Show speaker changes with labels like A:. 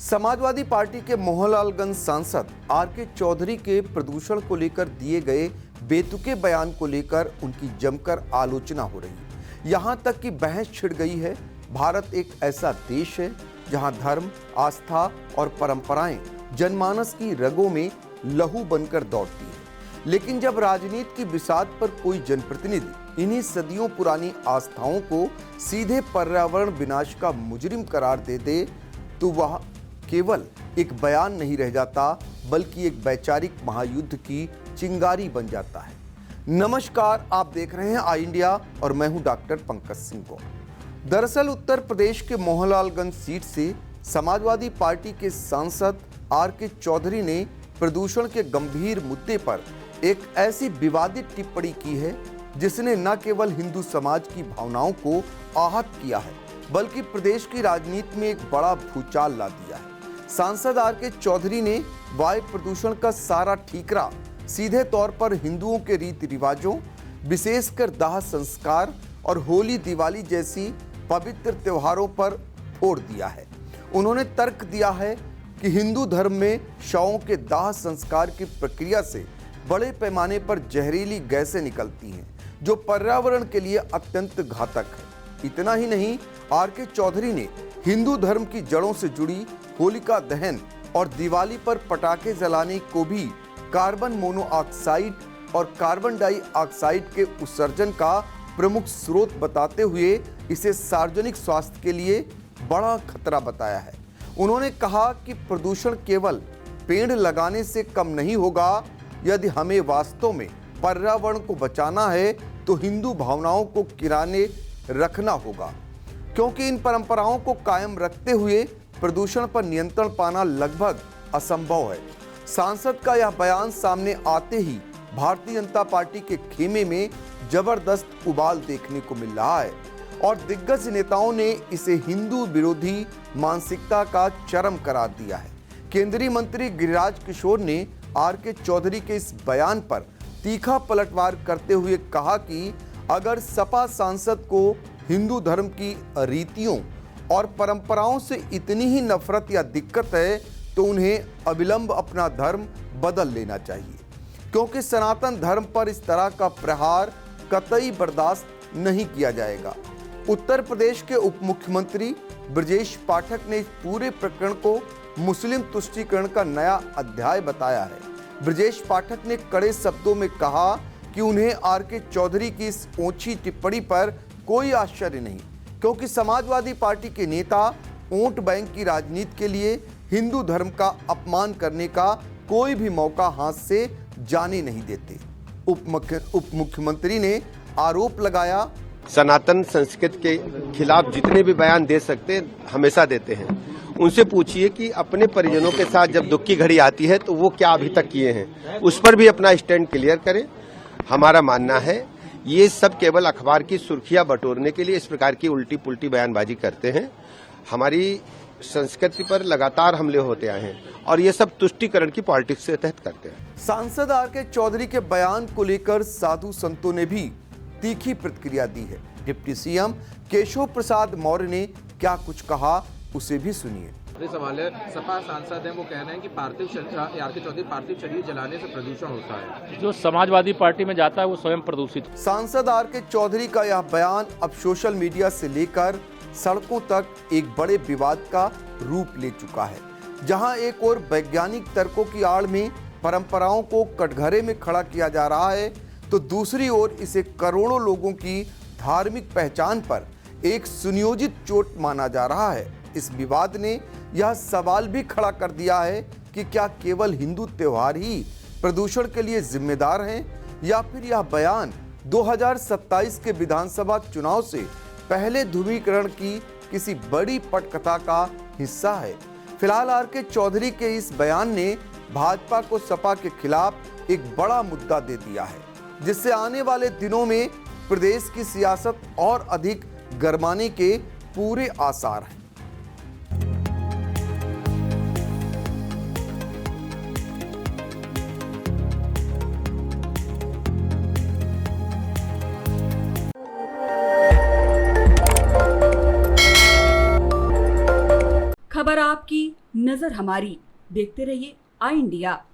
A: Samajwadi party के मोहनलालगंज सांसद R K. Chaudhary के प्रदूषण को लेकर दिए गए बेतुके बयान को लेकर उनकी जमकर आलोचना हो रही है। यहां तक कि बहस छिड़ गई है। भारत एक ऐसा देश है जहां धर्म, आस्था और परंपराएं जनमानस की रगों में लहू बनकर दौड़ती है। लेकिन जब राजनीति की बिसात पर कोई जनप्रतिनिधि इन्हीं सदियों पुरानी आस्थाओं को सीधे पर्यावरण विनाश का मुजरिम करार दे दे तो वह केवल एक बयान नहीं रह जाता, बल्कि एक वैचारिक महायुद्ध की चिंगारी बन जाता है। नमस्कार, आप देख रहे हैं आई इंडिया और मैं हूं डॉक्टर पंकज सिंह गौर। दरअसल उत्तर प्रदेश के मोहनलालगंज सीट से समाजवादी पार्टी के सांसद आर.के. चौधरी ने प्रदूषण के गंभीर मुद्दे पर एक ऐसी विवादित टिप्पणी की है जिसने न केवल हिंदू समाज की भावनाओं को आहत किया है, बल्कि प्रदेश की राजनीति में एक बड़ा भूचाल ला दिया है। सांसद आर.के. चौधरी ने वायु प्रदूषण का सारा ठीकरा सीधे तौर पर हिंदुओं के रीति रिवाजों, विशेषकर दाह संस्कार और होली दिवाली जैसी पवित्र त्योहारों पर फोड़ दिया है। उन्होंने तर्क दिया है कि हिंदू धर्म में शवों के दाह संस्कार की प्रक्रिया से बड़े पैमाने पर जहरीली गैसें निकलती हैं, जो पर्यावरण के लिए अत्यंत घातक है। इतना ही नहीं, आर.के. चौधरी ने हिंदू धर्म की जड़ों से जुड़ी होलिका दहन और दिवाली पर पटाखे जलाने को भी कार्बन मोनोऑक्साइड और कार्बन डाइऑक्साइड के उत्सर्जन का प्रमुख स्रोत बताते हुए इसे सार्वजनिक स्वास्थ्य के लिए बड़ा खतरा बताया है। उन्होंने कहा कि प्रदूषण केवल पेड़ लगाने से कम नहीं होगा। यदि हमें वास्तव में पर्यावरण को बचाना है तो हिंदू भावनाओं को किनारे रखना होगा, क्योंकि इन परंपराओं को कायम रखते हुए प्रदूषण पर नियंत्रण पाना लगभग असंभव है। सांसद का यह बयान सामने आते ही भारतीय जनता पार्टी के खेमे में जबरदस्त उबाल देखने को मिल रहा है और दिग्गज नेताओं ने इसे हिंदू विरोधी मानसिकता का चरम करार दिया है। केंद्रीय मंत्री गिरिराज किशोर ने आर.के. चौधरी के इस बयान पर तीखा पलटवार करते हुए कहा कि अगर सपा सांसद को हिंदू धर्म की रीतियों और परंपराओं से इतनी ही नफरत या दिक्कत है तो उन्हें अविलंब अपना धर्म बदल लेना चाहिए, क्योंकि सनातन धर्म पर इस तरह का प्रहार कतई बर्दाश्त नहीं किया जाएगा। उत्तर प्रदेश के उप मुख्यमंत्री ब्रजेश पाठक ने इस पूरे प्रकरण को मुस्लिम तुष्टीकरण का नया अध्याय बताया है। ब्रजेश पाठक ने कड़े शब्दों में कहा कि उन्हें आर.के. चौधरी की इस ओछी टिप्पणी पर कोई आश्चर्य नहीं, क्योंकि समाजवादी पार्टी के नेता वोट बैंक की राजनीति के लिए हिंदू धर्म का अपमान करने का कोई भी मौका हाथ से जाने नहीं देते। उप मुख्यमंत्री ने आरोप लगाया,
B: सनातन संस्कृति के खिलाफ जितने भी बयान दे सकते हमेशा देते हैं। उनसे पूछिए कि अपने परिजनों के साथ जब दुख की घड़ी आती है तो वो क्या अभी तक किए हैं, उस पर भी अपना स्टैंड क्लियर करें। हमारा मानना है ये सब केवल अखबार की सुर्खियां बटोरने के लिए इस प्रकार की उल्टी पुल्टी बयानबाजी करते हैं। हमारी संस्कृति पर लगातार हमले होते आए हैं और ये सब तुष्टीकरण की पॉलिटिक्स के तहत करते हैं।
A: सांसद आर.के. चौधरी के बयान को लेकर साधु संतों ने भी तीखी प्रतिक्रिया दी है। डिप्टी सीएम केशव प्रसाद मौर्य ने क्या कुछ कहा, उसे भी सुनिए।
C: सवाल है, सपा सांसद हैं, वो कह रहे हैं कि आर.के. चौधरी पार्थिव शरीर जलाने से प्रदूषण होता है।
D: जो समाजवादी पार्टी में जाता है वो स्वयं प्रदूषित।
A: सांसद आर.के. चौधरी का यह बयान अब सोशल मीडिया से लेकर सड़कों तक एक बड़े विवाद का रूप ले चुका है, जहां एक और वैज्ञानिक तर्कों की आड़ में परंपराओं को कटघरे में खड़ा किया जा रहा है, तो दूसरी ओर इसे करोड़ों लोगों की धार्मिक पहचान पर एक सुनियोजित चोट माना जा रहा है। इस विवाद ने यह सवाल भी खड़ा कर दिया है कि क्या केवल हिंदू त्योहार ही प्रदूषण के लिए जिम्मेदार हैं, या फिर यह बयान 2027 के विधानसभा चुनाव से पहले ध्रुवीकरण की किसी बड़ी पटकथा का हिस्सा है। फिलहाल आर.के. चौधरी के इस बयान ने भाजपा को सपा के खिलाफ एक बड़ा मुद्दा दे दिया है, जिससे आने वाले दिनों में प्रदेश की सियासत और अधिक गरमाने के पूरे आसार हैं।
E: खबर आपकी, नजर हमारी। देखते रहिए आई इंडिया।